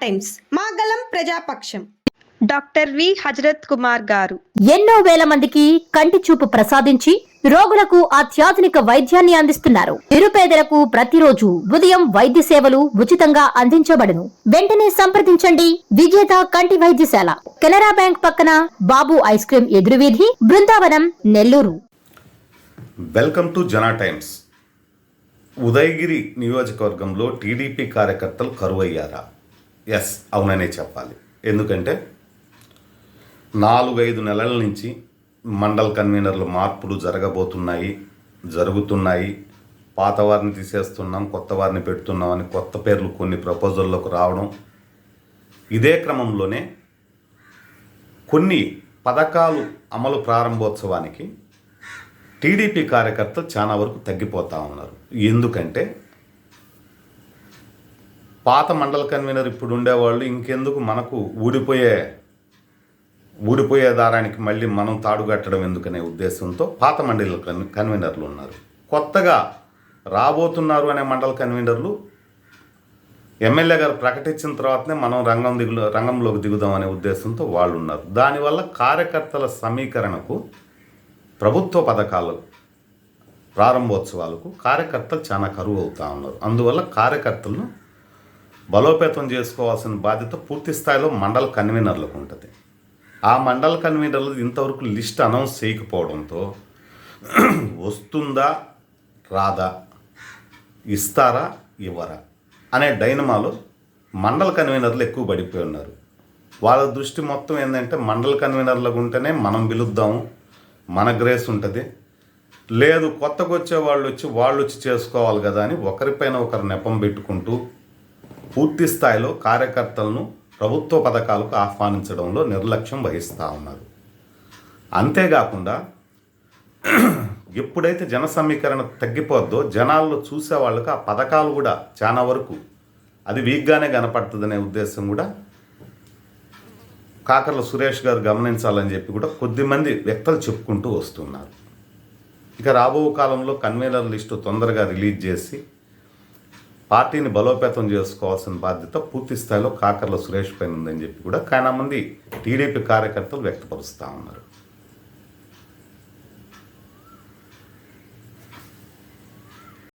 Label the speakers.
Speaker 1: Times మాగలం ప్రజాపక్షం doctor V Hazrat Kumar garu
Speaker 2: ఎన్నో వేల మందికి కంటి చూపు ప్రసాదించి రోగులకు అత్యాధునిక వైద్యాన్ని అందిస్తున్నారు. నిరుపేదలకు ప్రతిరోజు ఉదయం వైద్య సేవలు ఉచితంగా అందించబడును. వెంటనే సంప్రదించండి. విజేత కంటి వైద్యశాల, కెనరా బ్యాంక్ పక్కన, బాబు ఐస్ క్రీం ఎదురువీధి, Brindavanam, Nellore.
Speaker 3: Welcome to Jana Times. Udayagiri నియోజకవర్గంలో టీడీపీ కార్యకర్తలు కరువయ్యారా? ఎస్, అవుననే చెప్పాలి. ఎందుకంటే 4-5 నెలల నుంచి మండల కన్వీనర్ల మార్పులు జరుగుతున్నాయి. పాత వారిని తీసేస్తున్నాం, కొత్త వారిని పెడుతున్నాం అని కొత్త పేర్లు కొన్ని ప్రపోజల్లోకి రావడం. ఇదే క్రమంలోనే కొన్ని పథకాలు అమలు ప్రారంభోత్సవానికి టీడీపీ కార్యకర్తలు చాలా వరకు తగ్గిపోతూ ఉన్నారు. ఎందుకంటే పాత మండల కన్వీనర్ ఇప్పుడు ఉండేవాళ్ళు ఇంకెందుకు మనకు ఊడిపోయే దారానికి మళ్ళీ మనం తాడుగట్టడం ఎందుకనే ఉద్దేశంతో పాత మండల కన్వీనర్లు ఉన్నారు. కొత్తగా రాబోతున్నారు అనే మండల కన్వీనర్లు ఎమ్మెల్యే గారు ప్రకటించిన తర్వాతనే మనం రంగంలోకి దిగుదాం అనే ఉద్దేశంతో వాళ్ళు ఉన్నారు. దానివల్ల కార్యకర్తల సమీకరణకు, ప్రభుత్వ పథకాల ప్రారంభోత్సవాలకు కార్యకర్తలు చాలా కరువు అవుతూ ఉన్నారు. అందువల్ల కార్యకర్తలను బలోపేతం చేసుకోవాల్సిన బాధ్యత పూర్తి స్థాయిలో మండల కన్వీనర్లకు ఉంటుంది. ఆ మండల కన్వీనర్లు ఇంతవరకు లిస్ట్ అనౌన్స్ చేయకపోవడంతో వస్తుందా రాదా, ఇస్తారా ఇవ్వరా అనే డైనమాలో మండల కన్వీనర్లు ఎక్కువ పడిపోయి ఉన్నారు. వాళ్ళ దృష్టి మొత్తం ఏంటంటే మండల కన్వీనర్లకు ఉంటేనే మనం పిలుద్దాము, మన గ్రేస్ ఉంటుంది, లేదు కొత్తగా వచ్చే వాళ్ళు వచ్చి చేసుకోవాలి కదా అని ఒకరిపైన ఒకరు నెపం పెట్టుకుంటూ పూర్తి స్థాయిలో కార్యకర్తలను ప్రభుత్వ పథకాలకు ఆహ్వానించడంలో నిర్లక్ష్యం వహిస్తూ ఉన్నారు. అంతేకాకుండా ఎప్పుడైతే జన సమీకరణ తగ్గిపోద్దో జనాల్లో చూసే వాళ్ళకి ఆ పథకాలు కూడా చాలా వరకు అది వీక్గానే కనపడుతుందనే ఉద్దేశం కూడా కాకర్ల సురేష్ గారు గమనించాలని చెప్పి కూడా కొద్దిమంది వ్యక్తులు చెప్పుకుంటూ వస్తున్నారు. ఇక రాబో కాలంలో కన్వీనర్ లిస్టు తొందరగా రిలీజ్ చేసి పార్టీని బలోపేతం చేసుకోవాల్సిన బాధ్యత పూర్తి స్థాయిలో కాకర్ల సురేష్ పైన ఉందని చెప్పి కూడా చాలా మంది టీడీపీ కార్యకర్తలు వ్యక్తపరుస్తూ ఉన్నారు.